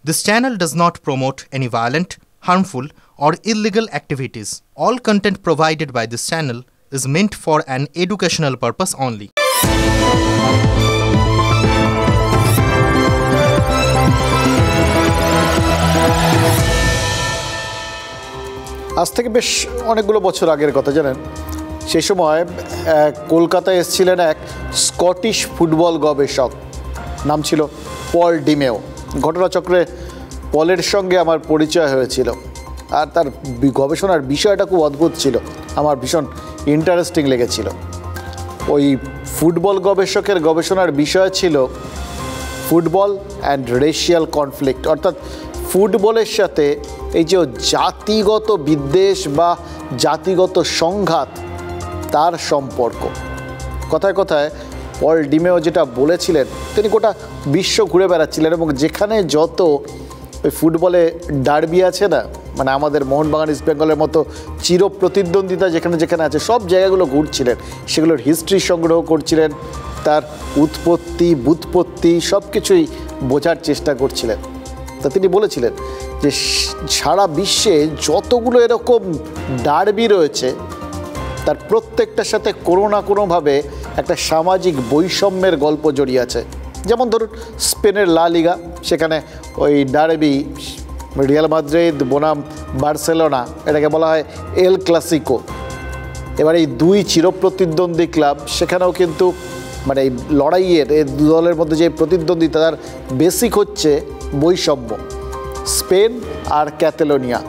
This channel does not promote any violent, harmful, or illegal activities. All content provided by this channel is meant for an educational purpose only. আজ থেকে বেশ অনেকগুলো বছর আগের কথা জানেন, সেই সময় কলকাতায় এসেছিলেন এক স্কটিশ ফুটবল গবেষক, নাম ছিল পল ডিমেও। ঘটনাচক্রে পলের সঙ্গে আমার পরিচয় হয়েছিল, আর তার গবেষণার বিষয়টা খুব অদ্ভুত ছিল, আমার ভীষণ ইন্টারেস্টিং লেগেছিল। ওই ফুটবল গবেষকের গবেষণার বিষয় ছিল ফুটবল অ্যান্ড রেশিয়াল কনফ্লিক্ট, অর্থাৎ ফুটবলের সাথে এই যে জাতিগত বিদ্বেষ বা জাতিগত সংঘাত তার সম্পর্ক। কথায় কথায় পল ডিমেও যেটা বলেছিলেন, তিনি গোটা বিশ্ব ঘুরে বেড়াচ্ছিলেন এবং যেখানে যত ওই ফুটবলে ডার্বি আছে না, মানে আমাদের মোহনবাগান ইস্ট বেঙ্গলের মতো চির প্রতিদ্বন্দ্বিতা যেখানে যেখানে আছে, সব জায়গাগুলো ঘুরছিলেন, সেগুলোর হিস্ট্রি সংগ্রহ করছিলেন, তার উৎপত্তি ব্যুৎপত্তি সব কিছুই বোঝার চেষ্টা করছিলেন। তা তিনি বলেছিলেন যে সারা বিশ্বে যতগুলো এরকম ডার্বি রয়েছে তার প্রত্যেকটার সাথে কোনো না কোনোভাবে একটা সামাজিক বৈষম্যের গল্প জড়িয়ে আছে। যেমন ধরুন স্পেনের লা লিগা, সেখানে ওই ডার্বি রিয়াল মাদ্রিদ বনাম বার্সেলোনা, এটাকে বলা হয় এল ক্লাসিকো। এবার এই দুই চিরপ্রতিদ্বন্দ্বী ক্লাব, সেখানেও কিন্তু মানে এই লড়াইয়ের এই দু দলের মধ্যে যে প্রতিদ্বন্দ্বিতা, তার বেসিক হচ্ছে বৈষম্য। স্পেন আর ক্যাতালোনিয়া,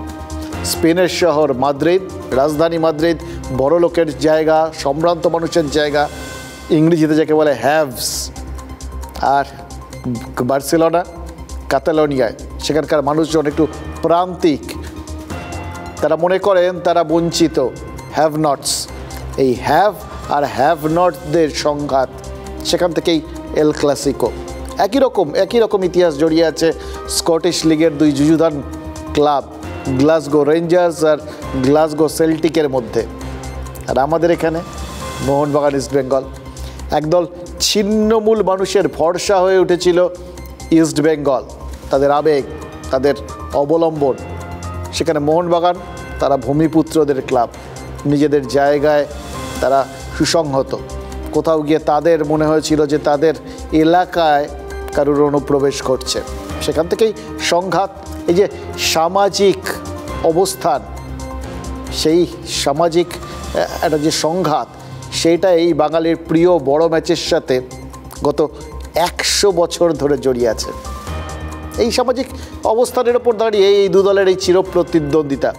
স্পেনের শহর মাদ্রিদ, রাজধানী মাদ্রিদ, বড় লোকের জায়গা, সম্ভ্রান্ত মানুষের জায়গা, ইংরেজিতে যাকে বলে হ্যাভস। আর বার্সেলোনা ক্যাতালোনিয়ায় সেখানকার মানুষজন একটু প্রান্তিক, তারা মনে করেন তারা বঞ্চিত, হ্যাভ নটস। এই হ্যাভ আর হ্যাভ নটদের সংঘাত, সেখান থেকেই এল ক্লাসিকো। একই রকম ইতিহাস জড়িয়ে আছে স্কটিশ লিগের দুই যুযুধান ক্লাব, গ্লাসগো রেঞ্জার্স আর গ্লাসগো সেল্টিকের মধ্যে। আর আমাদের এখানে মোহনবাগান ইস্ট বেঙ্গল, একদল ছিন্নমূল মানুষের ভরসা হয়ে উঠেছিল ইস্ট বেঙ্গল, তাদের আবেগ, তাদের অবলম্বন। সেখানে মোহনবাগান, তারা ভূমিপুত্রদের ক্লাব, নিজেদের জায়গায় তারা সুসংহত। কোথাও গিয়ে তাদের মনে হয়েছিল যে তাদের এলাকায় কারুর অনুপ্রবেশ করছে, সেখান থেকেই সংঘাত। এই যে সামাজিক অবস্থান, সেই সামাজিক একটা যে সংঘাত, সেইটা এই বাঙালির প্রিয় বড় ম্যাচের সাথে গত 100 বছর ধরে জড়িয়ে আছে। এই সামাজিক অবস্থানের ওপর দাঁড়িয়ে এই দু দলের এই চিরপ্রতিদ্বন্দ্বিতা।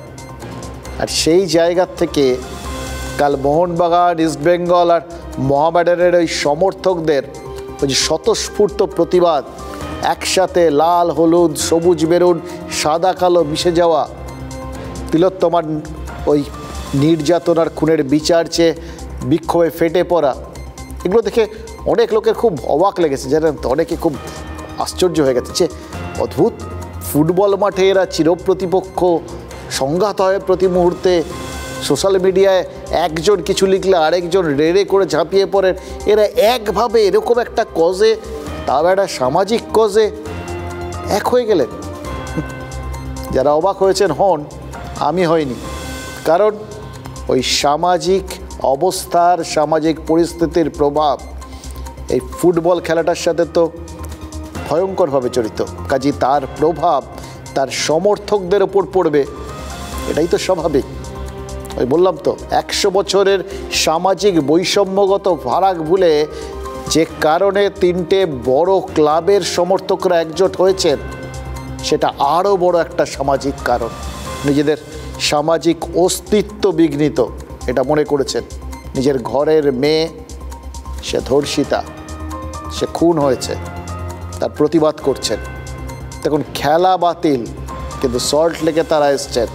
আর সেই জায়গা থেকে কাল মোহনবাগান ইস্ট বেঙ্গল আর মোহামেডানের ওই সমর্থকদের ওই যে স্বতঃস্ফূর্ত প্রতিবাদ, একসাথে লাল হলুদ সবুজ মেরুন সাদা কালো মিশে যাওয়া, তিলোত্তমার ওই নির্যাতনার খুনের বিচার চেয়ে বিক্ষোভে ফেটে পড়া, এগুলো দেখে অনেক লোকের খুব অবাক লেগেছে, জানেন তো। অনেকে খুব আশ্চর্য হয়ে গেছে যে অদ্ভুত, ফুটবল মাঠে এরা চিরপ্রতিপক্ষ, সংঘাত হয় প্রতি মুহূর্তে। সোশ্যাল মিডিয়ায় একজন কিছু লিখলে আরেকজন রেড়ে করে ঝাঁপিয়ে পড়েন, এরা একভাবে এরকম একটা কজে, তাও একটা সামাজিক কজে এক হয়ে গেলেন। যারা অবাক হয়েছেন হন, আমি হইনি। কারণ ওই সামাজিক অবস্থার, সামাজিক পরিস্থিতির প্রভাব এই ফুটবল খেলাটার সাথে তো ভয়ঙ্করভাবে জড়িত। কাজে তার প্রভাব তার সমর্থকদের ওপর পড়বে, এটাই তো স্বাভাবিক। ওই বললাম তো, 100 বছরের সামাজিক বৈষম্যগত ফারাক ভুলে যে কারণে 3টে বড় ক্লাবের সমর্থকরা একজোট হয়েছেন, সেটা আরও বড় একটা সামাজিক কারণ। নিজেদের সামাজিক অস্তিত্ব বিঘ্নিত এটা মনে করেছেন। নিজের ঘরের মেয়ে, সে ধর্ষিতা, সে খুন হয়েছে, তার প্রতিবাদ করছেন। দেখুন, খেলা বাতিল, কিন্তু সল্ট লেকে তারা এসছেন।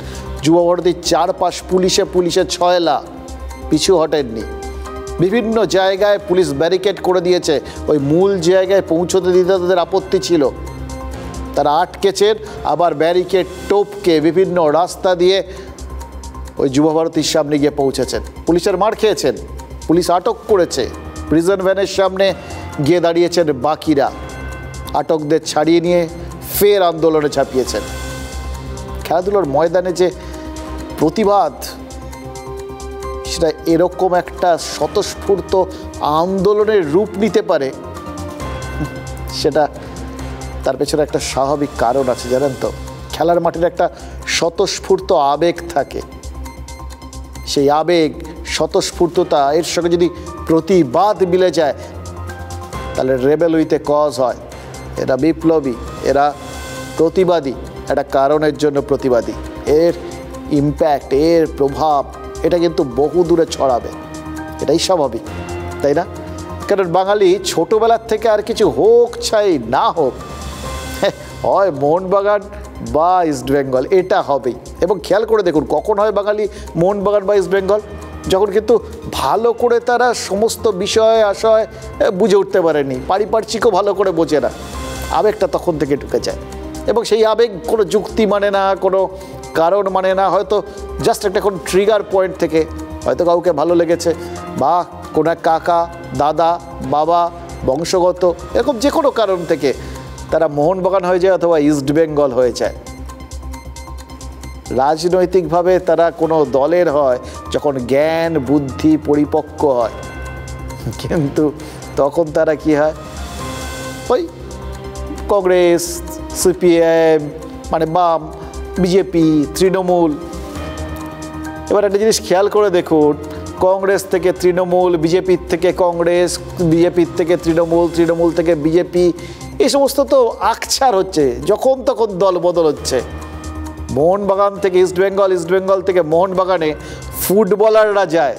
যুবভারতীর চারপাশ পুলিশে ছয়লা, পিছু হটেননি। বিভিন্ন জায়গায় পুলিশ ব্যারিকেড করে দিয়েছে, ওই মূল জায়গায় পৌঁছতে দিতে তাদের আপত্তি ছিল, তারা আটকেছেন। আবার ব্যারিকেড টোপকে বিভিন্ন রাস্তা দিয়ে ওই যুবভারতীর সামনে গিয়ে পৌঁছেছেন। পুলিশের মার খেয়েছেন, পুলিশ আটক করেছে, প্রিজন ভ্যানের সামনে গিয়ে দাঁড়িয়েছেন বাকিরা। আটকদের ছাড়িয়ে নিয়ে ফের আন্দোলনে ঝাঁপিয়েছেন। খেলাধুলার ময়দানে যে প্রতিবাদ, সেটা এরকম একটা স্বতঃস্ফূর্ত আন্দোলনের রূপ নিতে পারে, সেটা তার পেছনে একটা স্বাভাবিক কারণ আছে, জানেন তো। খেলার মাঠের একটা স্বতঃস্ফূর্ত আবেগ থাকে, সেই আবেগ, স্বতঃস্ফূর্ততা, এর সঙ্গে যদি প্রতিবাদ মিলে যায়, তাহলে রেবেল উইথ এ কজ হয়। এরা বিপ্লবী, এরা প্রতিবাদী, একটা কারণের জন্য প্রতিবাদী। এর ইম্প্যাক্ট, এর প্রভাব, এটা কিন্তু বহু দূরে ছড়াবে, এটাই স্বাভাবিক, তাই না? কারণ বাঙালি ছোটোবেলার থেকে আর কিছু হোক চাই না হোক, হয় মোহনবাগান বা ইস্টবেঙ্গল, এটা হবেই। এবং খেয়াল করে দেখুন, কখন হয় বাঙালি মোহনবাগান বা ইস্টবেঙ্গল? যখন কিন্তু ভালো করে তারা সমস্ত বিষয় আশয় বুঝে উঠতে পারেনি, পারিপার্শ্বিকও ভালো করে বোঝে না, আবেগটা তখন থেকে ঢুকে যায়। এবং সেই আবেগ কোনো যুক্তি মানে না, কোনো কারণ মানে না, হয়তো জাস্ট একটা কোনো ট্রিগার পয়েন্ট থেকে, হয়তো কাউকে ভালো লেগেছে, বা কোনো এক কাকা, দাদা, বাবা, বংশগত, এরকম যে কোনো কারণ থেকে তারা মোহনবাগান হয়ে যায় অথবা ইস্টবেঙ্গল হয়ে যায়। রাজনৈতিকভাবে তারা কোনো দলের হয় যখন জ্ঞান বুদ্ধি পরিপক্ক হয়, কিন্তু তখন তারা কি হয়, ওই কংগ্রেস, সিপিএম, মানে বাম, বিজেপি, তৃণমূল। এবার একটা জিনিস খেয়াল করে দেখুন, কংগ্রেস থেকে তৃণমূল, বিজেপির থেকে কংগ্রেস, বিজেপির থেকে তৃণমূল, তৃণমূল থেকে বিজেপি, এই সমস্ত তো আকছার হচ্ছে, যখন তখন দল বদল হচ্ছে। মোহনবাগান থেকে ইস্টবেঙ্গল, ইস্টবেঙ্গল থেকে মোহনবাগানে ফুটবলাররা যায়।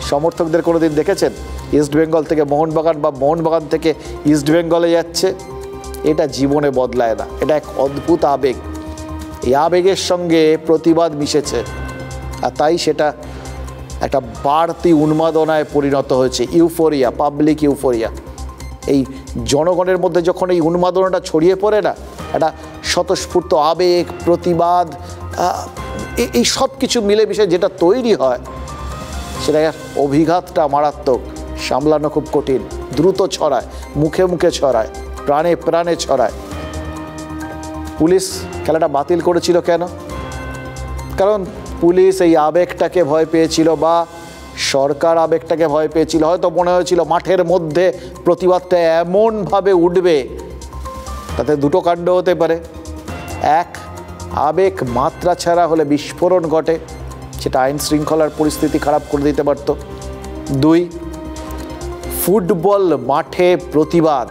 সমর্থকদের কোনো দিন দেখেছেন ইস্টবেঙ্গল থেকে মোহনবাগান বা মোহনবাগান থেকে ইস্টবেঙ্গলে যাচ্ছে? এটা জীবনে বদলায় না, এটা এক অদ্ভুত আবেগ। এই আবেগের সঙ্গে প্রতিবাদ মিশেছে, আর তাই সেটা একটা বাড়তি উন্মাদনায় পরিণত হয়েছে, ইউফোরিয়া, পাবলিক ইউফোরিয়া। এই জনগণের মধ্যে যখন এই উন্মাদনাটা ছড়িয়ে পড়ে না, একটা স্বতঃস্ফূর্ত আবেগ, প্রতিবাদ, এই সব কিছু মিলেমিশে যেটা তৈরি হয়, সেটা অভিঘাতটা মারাত্মক, সামলানো খুব কঠিন, দ্রুত ছড়ায়, মুখে মুখে ছড়ায়, প্রাণে প্রাণে ছড়ায়। পুলিশ খেলাটা বাতিল করেছিল কেন? কারণ পুলিশ এই আবেগটাকে ভয় পেয়েছিল, বা সরকার আবেগটাকে ভয় পেয়েছিল। হয়তো মনে হয়েছিল মাঠের মধ্যে প্রতিবাদটা এমনভাবে উঠবে, তাতে দুটো কাণ্ড হতে পারে। এক, আবেগ মাত্রা ছাড়া হলে বিস্ফোরণ ঘটে, সেটা আইন শৃঙ্খলার পরিস্থিতি খারাপ করে দিতে পারত। দুই, ফুটবল মাঠে প্রতিবাদ,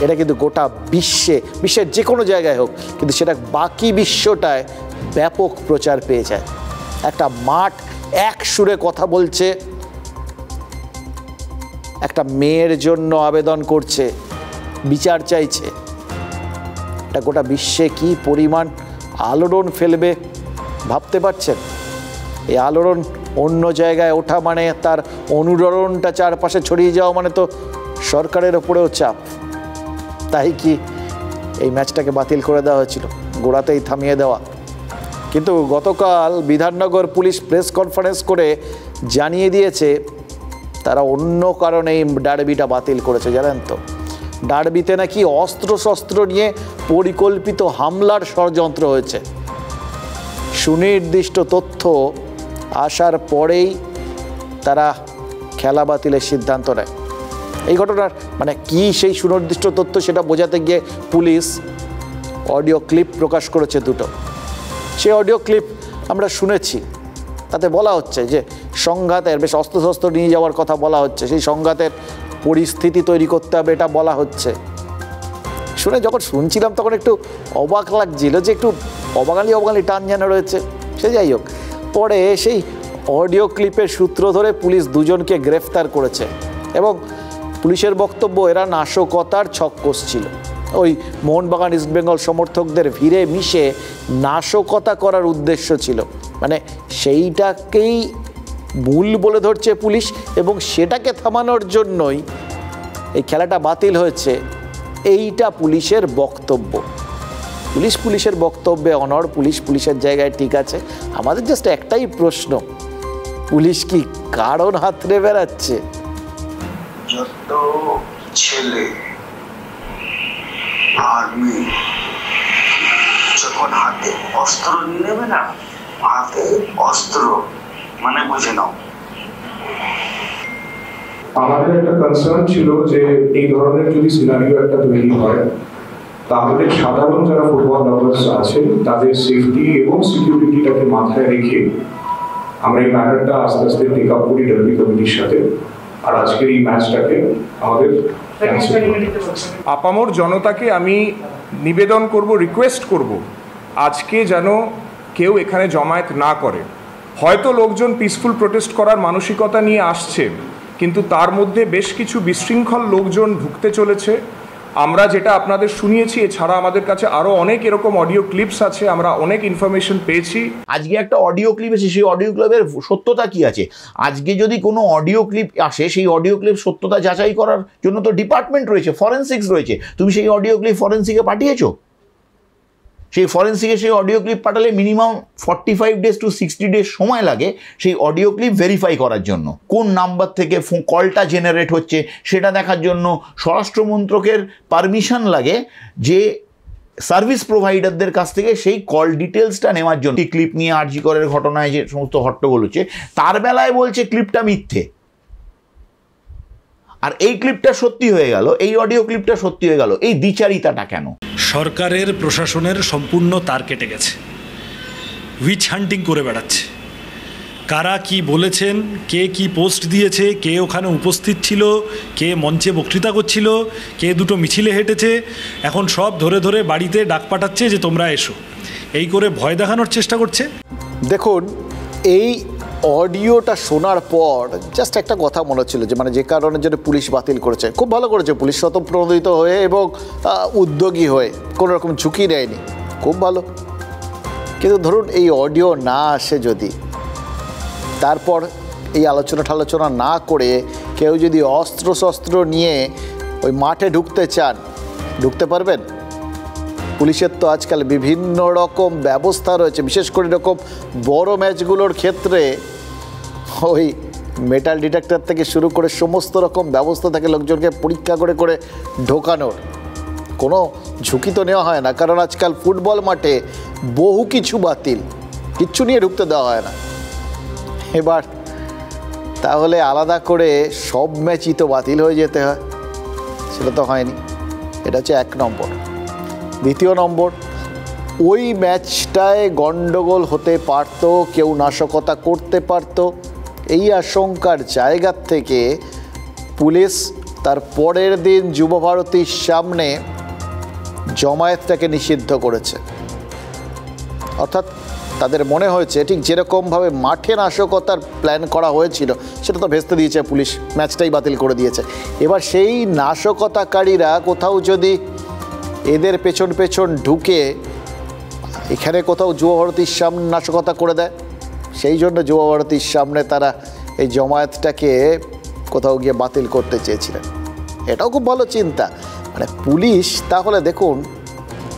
এটা কিন্তু গোটা বিশ্বের যে কোনো জায়গায় হোক, কিন্তু সেটা বাকি বিশ্বটায় ব্যাপক প্রচার পেয়ে যায়। একটা মাঠ এক সুরে কথা বলছে, একটা মেয়ের জন্য আবেদন করছে, বিচার চাইছে, এটা গোটা বিশ্বে কি পরিমাণ আলোড়ন ফেলবে ভাবতে পারছেন? এই আলোড়ন অন্য জায়গায় ওঠা মানে, তার অনুরণনটা চারপাশে ছড়িয়ে যাওয়া মানে তো সরকারের ওপরেও চাপ। তাই কি এই ম্যাচটাকে বাতিল করে দেওয়া হয়েছিল, গোড়াতেই থামিয়ে দেওয়া। কিন্তু গতকাল বিধাননগর পুলিশ প্রেস কনফারেন্স করে জানিয়ে দিয়েছে তারা অন্য কারণে এই ডার্বিটা বাতিল করেছে, জানেন তো। ডার্বিতে নাকি অস্ত্রশস্ত্র নিয়ে পরিকল্পিত হামলার ষড়যন্ত্র হয়েছে। সুনির্দিষ্ট তথ্য আসার পরেই তারা খেলা বাতিলের সিদ্ধান্ত নেয়। এই ঘটনার মানে কি সেই সুনির্দিষ্ট তথ্য, সেটা বোঝাতে গিয়ে পুলিশ অডিও ক্লিপ প্রকাশ করেছে দুটো। সেই অডিও ক্লিপ আমরা শুনেছি, তাতে বলা হচ্ছে যে সংঘাতের, বেশ অস্ত্রশস্ত্র নিয়ে যাওয়ার কথা বলা হচ্ছে, সেই সংঘাতের পরিস্থিতি তৈরি করতে হবে, এটা বলা হচ্ছে। শুনে যখন শুনছিলাম তখন একটু অবাক লাগছিল, যে একটু অবাঙালি টান যেন রয়েছে। সে যাই হোক, পরে সেই অডিও ক্লিপের সূত্র ধরে পুলিশ দুজনকে গ্রেফতার করেছে, এবং পুলিশের বক্তব্য এরা নাশকতার ছক কষছিল। ওই মোহনবাগান ইস্টবেঙ্গল সমর্থকদের ভিড়ে মিশে নাশকতা করার উদ্দেশ্য ছিল, মানে সেইটাকেই ভুল বলে ধরছে পুলিশ, এবং সেটাকে থামানোর জন্যই এই খেলাটা বাতিল হয়েছে, এইটা পুলিশের বক্তব্য। পুলিশের বক্তব্যে অনড়, পুলিশের জায়গায় ঠিক আছে। আমাদের জাস্ট একটাই প্রশ্ন, পুলিশ কি কারণ হাতড়ে বেড়াচ্ছে? যত ছেলে আর্মি যখন হাতে অস্ত্র নিয়ে নেবে না, হাতে অস্ত্র মানে বুঝে নাও। আমাদের একটা কনসার্ন ছিল যে এই ধরনের যদি সিনারিও একটা তৈরি হয় তাহলে সাধারণ যারা ফুটবল লাভার্স আছে তাদের সেফটি এবং সিকিউরিটিটাকে মাথায় রেখে আমরা এই ম্যাটারটা আস্তে আস্তে টেক আপ করি ডার্বি কমিটির সাথে। আর আজকের এই ম্যাচটাকে আমাদের আপামর জনতাকে আমি নিবেদন করব, রিকোয়েস্ট করব, আজকে যেন কেউ এখানে জমায়েত না করে। হয়তো লোকজন পিসফুল প্রোটেস্ট করার মানসিকতা নিয়ে আসছে, কিন্তু তার মধ্যে বেশ কিছু বিশৃঙ্খল লোকজন ঢুকতে চলেছে। আমরা যেটা আপনাদের শুনিয়েছি, এছাড়া আমাদের কাছে আরও অনেক এরকম অডিও ক্লিপস আছে, আমরা অনেক ইনফরমেশন পেয়েছি। আজকে একটা অডিও ক্লিপ এসে, সেই অডিও ক্লিপের সত্যতা কি আছে? আজকে যদি কোনো অডিও ক্লিপ আসে, সেই অডিও ক্লিপ সত্যতা যাচাই করার জন্য তো ডিপার্টমেন্ট রয়েছে, ফরেন্সিক্স রয়েছে। তুমি সেই অডিও ক্লিপ ফরেন্সিকে পাঠিয়েছো? সেই ফরেন্সিকে সেই অডিও ক্লিপ পাঠালে মিনিমাম 45 days to 60 days সময় লাগে সেই অডিও ক্লিপ ভেরিফাই করার জন্য। কোন নাম্বার থেকে কলটা জেনারেট হচ্ছে সেটা দেখার জন্য স্বরাষ্ট্র মন্ত্রকের পারমিশন লাগে, যে সার্ভিস প্রোভাইডারদের কাছ থেকে সেই কল ডিটেলসটা নেওয়ার জন্য। এই ক্লিপ নিয়ে আরজি করের ঘটনায় যে সমস্ত হট্টগোল হচ্ছে, তার বেলায় বলছে ক্লিপটা মিথ্যে, আর এই ক্লিপটা সত্যি হয়ে গেল, এই অডিও ক্লিপটা সত্যি হয়ে গেল। এই দ্বিচারিতাটা কেন? সরকারের প্রশাসনের সম্পূর্ণ তার কেটে গেছে, উইচ হান্টিং করে বেড়াচ্ছে। কারা কি বলেছেন, কে কি পোস্ট দিয়েছে, কে ওখানে উপস্থিত ছিল, কে মঞ্চে বক্তৃতা করছিল, কে দুটো মিছিলে হেঁটেছে, এখন সব ধরে ধরে বাড়িতে ডাক পাঠাচ্ছে যে তোমরা এসো, এই করে ভয় দেখানোর চেষ্টা করছে। দেখুন, এই অডিওটা শোনার পর জাস্ট একটা কথা মনে হচ্ছিল যে যে কারণের জন্য পুলিশ বাতিল করেছে, খুব ভালো করেছে পুলিশ, স্বতঃপ্রণোদিত হয়ে এবং উদ্যোগী হয়ে, কোনো রকম ঝুঁকি নেয়নি, খুব ভালো। কিন্তু ধরুন এই অডিও না আসে যদি, তারপর এই আলোচনা না করে কেউ যদি অস্ত্র শস্ত্র নিয়ে ওই মাঠে ঢুকতে চান, ঢুকতে পারবেন? পুলিশের তো আজকাল বিভিন্ন রকম ব্যবস্থা রয়েছে, বিশেষ করে এরকম বড় ম্যাচগুলোর ক্ষেত্রে ওই মেটাল ডিটেক্টর থেকে শুরু করে সমস্ত রকম ব্যবস্থা থাকে লোকজনকে পরীক্ষা করে করে ঢোকানোর। কোনো ঝুঁকি তো নেওয়া হয় না, কারণ আজকাল ফুটবল মাঠে বহু কিছু বাতিল, কিচ্ছু নিয়ে ঢুকতে দেওয়া হয় না। এবার তাহলে আলাদা করে সব ম্যাচই তো বাতিল হয়ে যেতে হয়, সেটা তো হয়নি। এটা হচ্ছে 1 নম্বর। দ্বিতীয় নম্বর, ওই ম্যাচটায় গণ্ডগোল হতে পারত, কেউ নাশকতা করতে পারত, এই আশঙ্কার জায়গা থেকে পুলিশ তার পরের দিন যুবভারতীর সামনে জমায়েতটাকে নিষিদ্ধ করেছে। অর্থাৎ তাদের মনে হয়েছে ঠিক যেরকমভাবে মাঠে নাশকতার প্ল্যান করা হয়েছিল সেটা তো ভেস্তে দিয়েছে পুলিশ, ম্যাচটাই বাতিল করে দিয়েছে। এবার সেই নাশকতাকারীরা কোথাও যদি এদের পেছন পেছন ঢুকে এখানে কোথাও যুবভারতীর সামনে নাশকতা করে দেয়, সেই জন্য যুবভারতীর সামনে তারা এই জমায়েতটাকে কোথাও গিয়ে বাতিল করতে চেয়েছিলেন। এটাও খুব ভালো চিন্তা। পুলিশ তাহলে দেখুন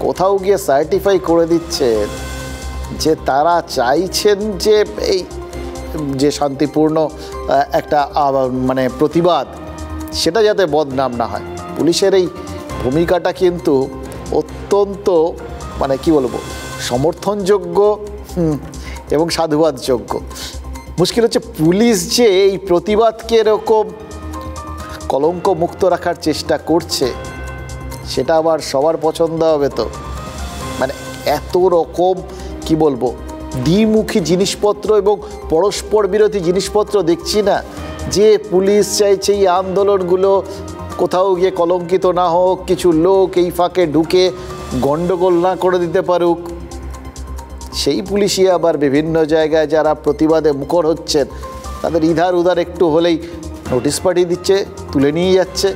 কোথাও গিয়ে সার্টিফাই করে দিচ্ছে যে তারা চাইছেন যে এই যে শান্তিপূর্ণ একটা প্রতিবাদ সেটা যাতে বদনাম না হয়। পুলিশের এই ভূমিকাটা কিন্তু অত্যন্ত কি বলবো, সমর্থনযোগ্য এবং সাধুবাদযোগ্য। মুশকিল হচ্ছে পুলিশ যে এই প্রতিবাদকে এরকম কলঙ্ক মুক্ত রাখার চেষ্টা করছে, সেটা আবার সবার পছন্দ হবে তো? এত রকম কি বলবো দ্বিমুখী জিনিসপত্র এবং পরস্পর বিরোধী জিনিসপত্র দেখছি না, যে পুলিশ চাইছে এই আন্দোলনগুলো কোথাও গিয়ে কলঙ্কিত না হোক, কিছু লোক এই ফাঁকে ঢুকে গণ্ডগোল না করে দিতে পারুক। সেই পুলিশই আবার বিভিন্ন জায়গায় যারা প্রতিবাদে মুখর হচ্ছেন তাদের ইধার উধার একটু হলেই নোটিশ পাঠিয়ে দিচ্ছে, তুলে নিয়ে যাচ্ছে।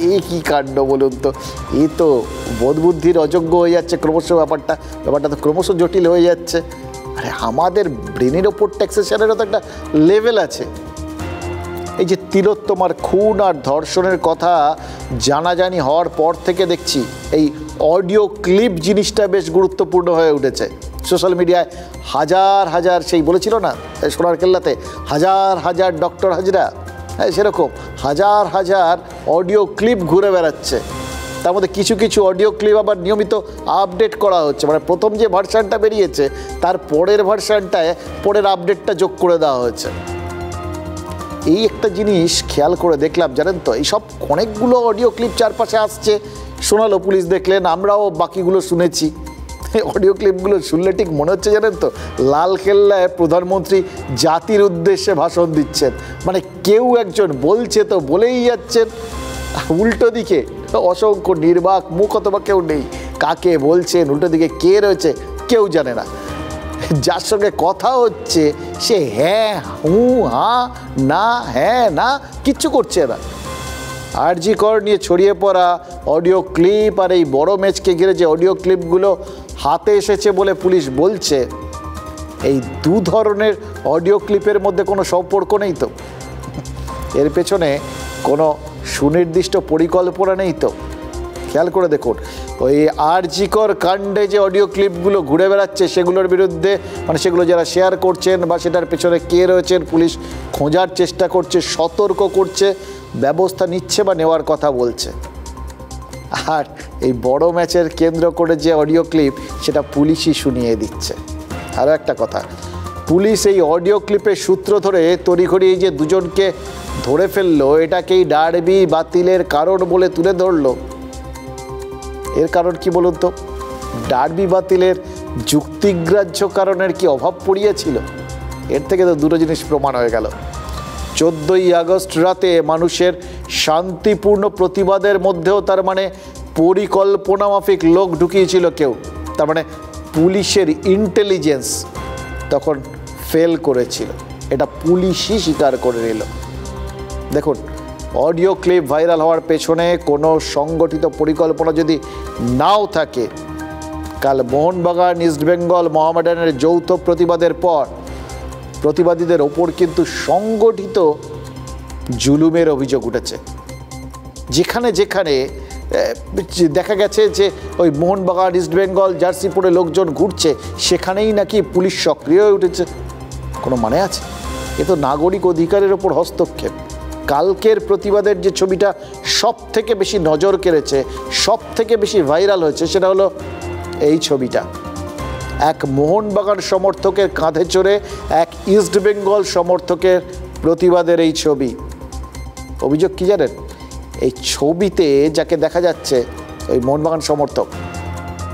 এই কী কাণ্ড বলুন তো? এই তো বোধবুদ্ধির অযোগ্য হয়ে যাচ্ছে ক্রমশ, ব্যাপারটা তো ক্রমশ জটিল হয়ে যাচ্ছে। আরে আমাদের ব্রেনের ওপর ট্যাক্সেশনেরও তো একটা লেভেল আছে। এই যে তিলোত্তমার খুন আর ধর্ষণের কথা জানাজানি হওয়ার পর থেকে দেখছি এই অডিও ক্লিপ জিনিসটা বেশ গুরুত্বপূর্ণ হয়ে উঠেছে। সোশ্যাল মিডিয়ায় হাজার হাজার, সেই বলেছিল না সোনার কেল্লাতে হাজার হাজার ডক্টর হাজরা, হ্যাঁ সেরকম হাজার হাজার অডিও ক্লিপ ঘুরে বেড়াচ্ছে। তার মধ্যে কিছু কিছু অডিও ক্লিপ আবার নিয়মিত আপডেট করা হচ্ছে, মানে প্রথম যে ভার্সানটা বেরিয়েছে তার পরের ভার্সানটায় পরের আপডেটটা যোগ করে দেওয়া হয়েছে। এই একটা জিনিস খেয়াল করে দেখলাম, জানেন তো, এই সব অনেকগুলো অডিও ক্লিপ চারপাশে আসছে, শোনালো পুলিশ, দেখলেন, আমরাও বাকিগুলো শুনেছি। অডিও ক্লিপগুলো শুনলে ঠিক মনে হচ্ছে, জানেন তো, লালকেল্লায় প্রধানমন্ত্রী জাতির উদ্দেশ্যে ভাষণ দিচ্ছেন। মানে কেউ একজন বলছে তো বলেই যাচ্ছেন, উল্টো দিকে অসংখ্য নির্বাক মুখ অথবা কেউ নেই, কাকে বলছেন, উল্টো দিকে কে রয়েছে কেউ জানে না। যার সঙ্গে কথা হচ্ছে সে হ্যাঁ হু হা না হ্যাঁ না কিচ্ছু করছে না। আরজি কর নিয়ে ছড়িয়ে পড়া অডিও ক্লিপ আর এই বড় ম্যাচকে ঘিরে যে অডিও ক্লিপগুলো হাতে এসেছে বলে পুলিশ বলছে, এই দু ধরনের অডিও ক্লিপের মধ্যে কোনো সম্পর্ক নেই তো, এর পেছনে কোনো সুনির্দিষ্ট পরিকল্পনা নেই তো। খেয়াল করে দেখুন, ওই আরজি কর কাণ্ডে যে অডিও ক্লিপগুলো ঘুরে বেড়াচ্ছে সেগুলোর বিরুদ্ধে, মানে সেগুলো যারা শেয়ার করছেন বা সেটার পেছনে কে রয়েছেন পুলিশ খোঁজার চেষ্টা করছে, সতর্ক করছে, ব্যবস্থা নিচ্ছে বা নেওয়ার কথা বলছে। আর এই বড় ম্যাচের কেন্দ্র করে যে অডিও ক্লিপ সেটা পুলিশই শুনিয়ে দিচ্ছে। আরও একটা কথা, পুলিশ এই অডিও ক্লিপের সূত্র ধরে তড়িঘড়ি এই যে দুজনকে ধরে ফেললো, এটাকেই ডার্বি বাতিলের কারণ বলে তুলে ধরলো। এর কারণ কি বলুন তো? ডার্বি বাতিলের যুক্তিগ্রাহ্য কারণের কি অভাব পড়িয়েছিল? এর থেকে তো দুটো জিনিস প্রমাণ হয়ে গেল। 14ই আগস্ট রাতে মানুষের শান্তিপূর্ণ প্রতিবাদের মধ্যেও তার মানে পরিকল্পনা মাফিক লোক ঢুকিয়েছিল কেউ, তার মানে পুলিশের ইন্টেলিজেন্স তখন ফেল করেছিল, এটা পুলিশই স্বীকার করে নিল। দেখুন, অডিও ক্লিপ ভাইরাল হওয়ার পেছনে কোনো সংগঠিত পরিকল্পনা যদি নাও থাকে, কাল মোহনবাগান ইস্টবেঙ্গল মোহামেডানের যৌথ প্রতিবাদের পর প্রতিবাদীদের ওপর কিন্তু সংগঠিত জুলুমের অভিযোগ উঠেছে। যেখানে যেখানে দেখা গেছে যে ওই মোহনবাগান ইস্টবেঙ্গল জার্সি পরে লোকজন ঘুরছে, সেখানেই নাকি পুলিশ সক্রিয় হয়ে উঠেছে। কোনো মানে আছে? এ তো নাগরিক অধিকারের ওপর হস্তক্ষেপ। কালকের প্রতিবাদের যে ছবিটা সব থেকে বেশি নজর কেড়েছে, সব থেকে বেশি ভাইরাল হয়েছে, সেটা হলো এই ছবিটা। এক মোহনবাগান সমর্থকের কাঁধে চড়ে এক ইস্টবেঙ্গল সমর্থকের প্রতিবাদের এই ছবি। অভিযোগ কি জানেন? এই ছবিতে যাকে দেখা যাচ্ছে ওই মোহনবাগান সমর্থক,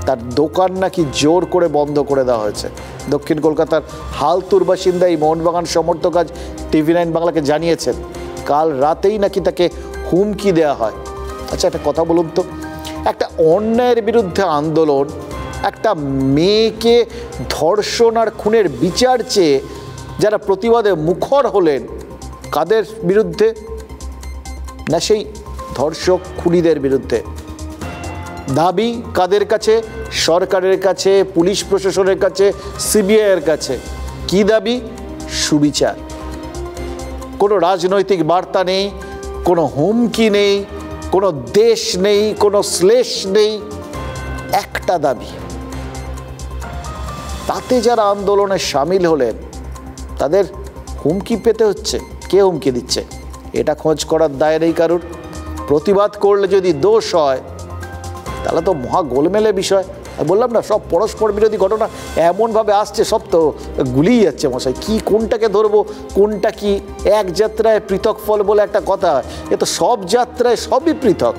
তার দোকান নাকি জোর করে বন্ধ করে দেওয়া হয়েছে। দক্ষিণ কলকাতার হালতুর বাসিন্দা এই মোহনবাগান সমর্থক আজ TV9 বাংলাকে জানিয়েছেন, কাল রাতেই নাকি তাকে হুমকি দেওয়া হয়। আচ্ছা, একটা কথা বলুন তো, একটা অন্যায়ের বিরুদ্ধে আন্দোলন, একটা মেয়েকে ধর্ষণ আর খুনের বিচার চেয়ে যারা প্রতিবাদে মুখর হলেন, কাদের বিরুদ্ধে? না সেই ধর্ষক খুনিদের বিরুদ্ধে। দাবি কাদের কাছে? সরকারের কাছে, পুলিশ প্রশাসনের কাছে, CBI-এর কাছে। কি দাবি? সুবিচার। কোনো রাজনৈতিক বার্তা নেই, কোনো হুমকি নেই, কোনো দেশ নেই, কোনো শ্লেষ নেই, একটা দাবি। তাতে যারা আন্দোলনে সামিল হলেন তাদের হুমকি পেতে হচ্ছে। কে হুমকি দিচ্ছে? এটা খোঁজ করার দায় নেই কারুর। প্রতিবাদ করলে যদি দোষ হয় তাহলে তো মহা গোলমেলে বিষয়। বললাম না, সব পরস্পর বিরোধী ঘটনা এমনভাবে আসছে, সব তো গুলিয়ে যাচ্ছে মশাই। কি কোনটাকে ধরবো, কোনটা কি? এক যাত্রায় পৃথক ফল বলে একটা কথা হয়, এ তো সব যাত্রায় সবই পৃথক।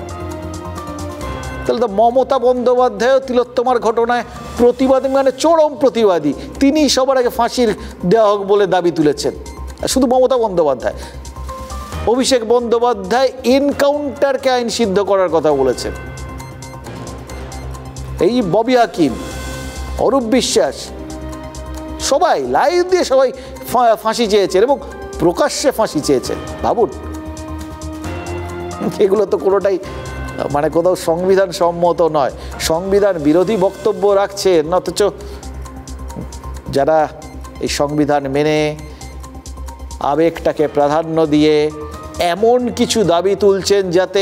তাহলে তো মমতা বন্দ্যোপাধ্যায় তিলোত্তমার ঘটনায় প্রতিবাদী, মানে চরম প্রতিবাদী, তিনি সবার আগে ফাঁসির দেওয়া হোক বলে দাবি তুলেছেন। শুধু মমতা বন্দ্যোপাধ্যায়, অভিষেক বন্দ্যোপাধ্যায় এনকাউন্টারকে আইন সিদ্ধ করার কথা বলেছেন। এই ববি হাকিম, অরূপ বিশ্বাস, সবাই লাইভ দিয়ে সবাই ফাঁসি চেয়েছেন এবং প্রকাশ্যে ফাঁসি চেয়েছেন। ভাবুন, এগুলো তো কোনোটাই মানে কোথাও সংবিধান সম্মত নয়, সংবিধান বিরোধী বক্তব্য রাখছেন, অথচ যারা এই সংবিধান মেনে আবেগটাকে প্রাধান্য দিয়ে এমন কিছু দাবি তুলছেন যাতে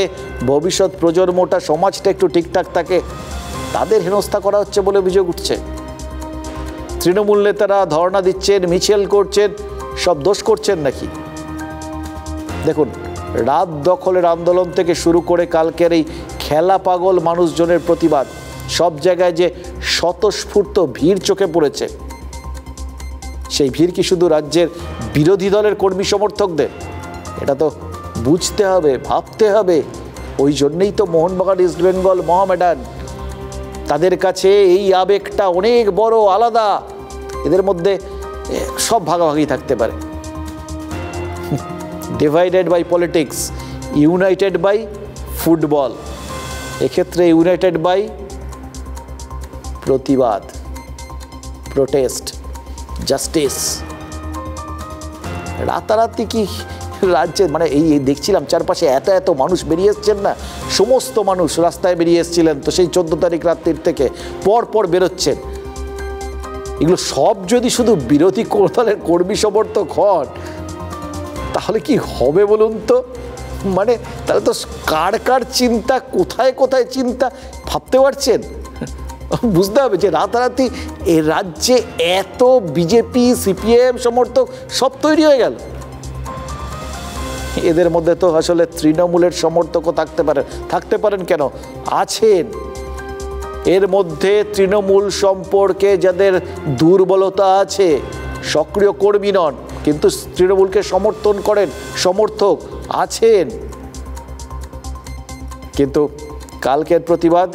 ভবিষ্যৎ প্রজন্মটা, সমাজটা একটু ঠিকঠাক থাকে, তাদের হেনস্থা করা হচ্ছে বলে অভিযোগ উঠছে। তৃণমূল নেতারা ধর্ণা দিচ্ছেন, মিছিল করছেন, সব দোষ করছেন নাকি? দেখুন, রাত দখলের আন্দোলন থেকে শুরু করে কালকের এই খেলা পাগল মানুষজনের প্রতিবাদ, সব জায়গায় যে স্বতঃস্ফূর্ত ভিড় চোখে পড়েছে, সেই ভিড় কি শুধু রাজ্যের বিরোধী দলের কর্মী সমর্থকদের? এটা তো বুঝতে হবে, ভাবতে হবে। ওই জন্যেই তো মোহনবাগান, ইস্টবেঙ্গল, মোহামেডান, তাদের কাছে এই আবেগটা অনেক বড়, আলাদা। এদের মধ্যে সব ভাগাভাগি থাকতে পারে। Divided by politics, united by football. এক্ষেত্রে ইউনাইটেড বাই প্রতিবাদ, প্রোটেস্ট, জাস্টিস। রাতারাতি কি রাজ্যে মানে এই দেখছিলাম চারপাশে এত এত মানুষ বেরিয়ে এসছেন না, সমস্ত মানুষ রাস্তায় বেরিয়ে এসছিলেন। তো সেই 14 তারিখ রাত্রির থেকে পর পর বেরোচ্ছেন। এগুলো সব যদি শুধু বিরোধী দলের কর্মী সমর্থক হন, তাহলে কি হবে বলুন তো? মানে তাহলে তো কার কার চিন্তা, কোথায় কোথায় চিন্তা, ভাবতে পারছেন? বুঝতে হবে যে রাতারাতি এ রাজ্যে এত বিজেপি, সিপিএম সমর্থক সব তৈরি হয়ে গেল। এদের মধ্যে তো আসলে তৃণমূলের সমর্থকও থাকতে পারেন কেন, আছেন। এর মধ্যে তৃণমূল সম্পর্কে যাদের দুর্বলতা আছে, সক্রিয় কর্মী নন কিন্তু তৃণমূলকে সমর্থন করেন, সমর্থক আছেন। কিন্তু কালকের প্রতিবাদ,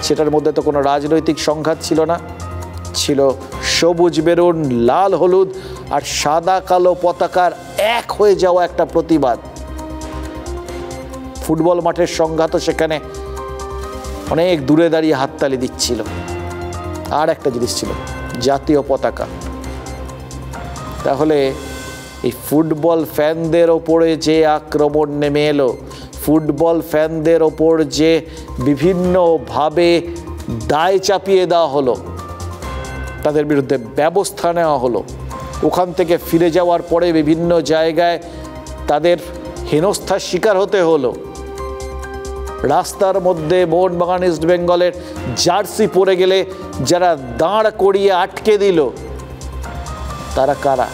সেটার মধ্যে তো কোনো রাজনৈতিক সংঘাত ছিল না, ছিল সবুজ বেরুন, লাল হলুদ আর সাদা কালো পতাকার এক হয়ে যাওয়া একটা প্রতিবাদ। ফুটবল মাঠের সংঘাতও সেখানে অনেক দূরে দাঁড়িয়ে হাততালি দিচ্ছিল। আর একটা জিনিস ছিল জাতীয় পতাকা। তাহলে এই ফুটবল ফ্যানদের ওপরে যে আক্রমণ নেমে এলো, ফুটবল ফ্যানদের ওপর যে বিভিন্নভাবে দায় চাপিয়ে দেওয়া হলো, তাদের বিরুদ্ধে ব্যবস্থা নেওয়া হলো, ওখান থেকে ফিরে যাওয়ার পরে বিভিন্ন জায়গায় তাদের হেনস্থার শিকার হতে হলো, রাস্তার মধ্যে মোহনবাগান, ইস্টবেঙ্গলের জার্সি পরে গেলে যারা দাঁড় করিয়ে আটকে দিল, তারা কারা?